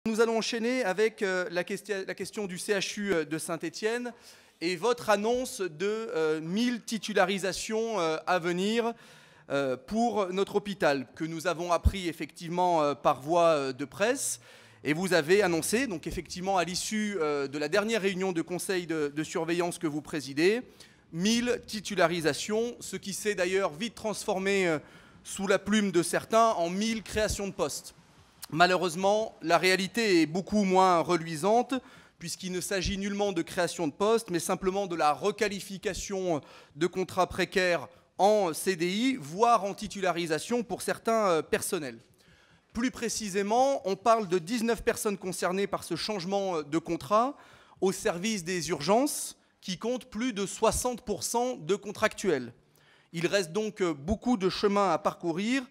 Nous allons enchaîner avec la question du CHU de Saint-Étienne et votre annonce de 1000 titularisations à venir pour notre hôpital, que nous avons appris effectivement par voie de presse. Et vous avez annoncé, donc effectivement à l'issue de la dernière réunion de conseil de surveillance que vous présidez, 1000 titularisations, ce qui s'est d'ailleurs vite transformé sous la plume de certains en 1000 créations de postes. Malheureusement, la réalité est beaucoup moins reluisante, puisqu'il ne s'agit nullement de création de postes, mais simplement de la requalification de contrats précaires en CDI, voire en titularisation pour certains personnels. Plus précisément, on parle de 19 personnes concernées par ce changement de contrat au service des urgences, qui compte plus de 60% de contractuels. Il reste donc beaucoup de chemin à parcourir,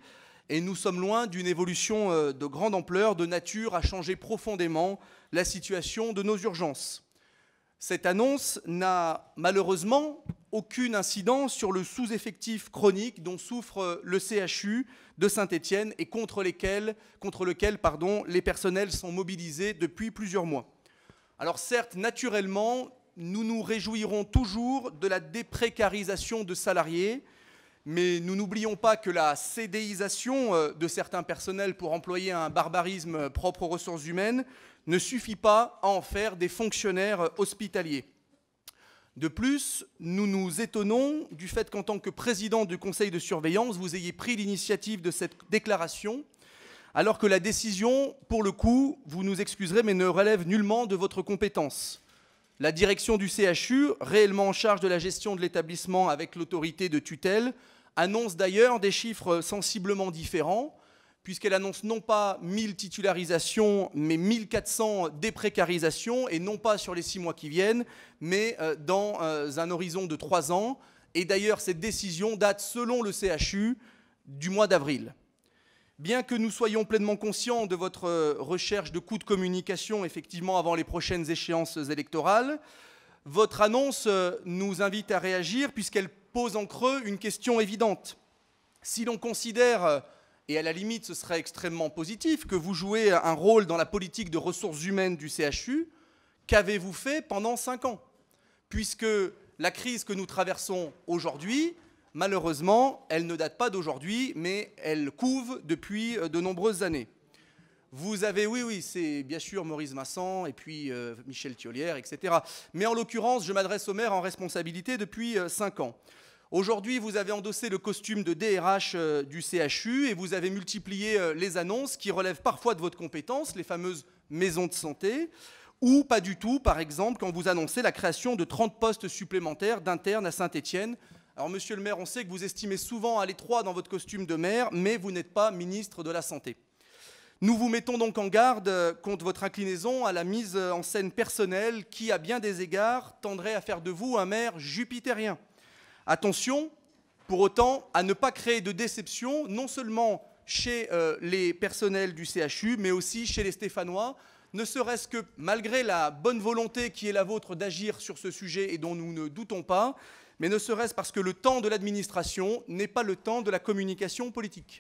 et nous sommes loin d'une évolution de grande ampleur, de nature à changer profondément la situation de nos urgences. Cette annonce n'a malheureusement aucune incidence sur le sous-effectif chronique dont souffre le CHU de Saint-Étienne et contre lequel les personnels sont mobilisés depuis plusieurs mois. Alors certes, naturellement, nous nous réjouirons toujours de la déprécarisation de salariés, mais nous n'oublions pas que la CDIsation de certains personnels, pour employer un barbarisme propre aux ressources humaines, ne suffit pas à en faire des fonctionnaires hospitaliers. De plus, nous nous étonnons du fait qu'en tant que président du conseil de surveillance, vous ayez pris l'initiative de cette déclaration, alors que la décision, pour le coup, vous nous excuserez, mais ne relève nullement de votre compétence. La direction du CHU, réellement en charge de la gestion de l'établissement avec l'autorité de tutelle, annonce d'ailleurs des chiffres sensiblement différents, puisqu'elle annonce non pas 1000 titularisations, mais 1400 déprécarisations, et non pas sur les 6 mois qui viennent, mais dans un horizon de 3 ans. Et d'ailleurs, cette décision date, selon le CHU, du mois d'avril. Bien que nous soyons pleinement conscients de votre recherche de coûts de communication, effectivement, avant les prochaines échéances électorales, votre annonce nous invite à réagir puisqu'elle pose en creux une question évidente. Si l'on considère, et à la limite ce serait extrêmement positif, que vous jouez un rôle dans la politique de ressources humaines du CHU, qu'avez-vous fait pendant 5 ans? Puisque la crise que nous traversons aujourd'hui, malheureusement, elle ne date pas d'aujourd'hui, mais elle couve depuis de nombreuses années. Vous avez, oui, c'est bien sûr Maurice Vincent et puis Michel Thiollière, etc. Mais en l'occurrence, je m'adresse au maire en responsabilité depuis 5 ans. Aujourd'hui, vous avez endossé le costume de DRH du CHU et vous avez multiplié les annonces qui relèvent parfois de votre compétence, les fameuses maisons de santé, ou pas du tout, par exemple, quand vous annoncez la création de 30 postes supplémentaires d'internes à Saint-Étienne. Alors, monsieur le maire, on sait que vous estimez souvent à l'étroit dans votre costume de maire, mais vous n'êtes pas ministre de la Santé. Nous vous mettons donc en garde contre votre inclinaison à la mise en scène personnelle qui, à bien des égards, tendrait à faire de vous un maire jupitérien. Attention, pour autant, à ne pas créer de déception, non seulement chez les personnels du CHU, mais aussi chez les Stéphanois, ne serait-ce que malgré la bonne volonté qui est la vôtre d'agir sur ce sujet et dont nous ne doutons pas, mais ne serait-ce parce que le temps de l'administration n'est pas le temps de la communication politique.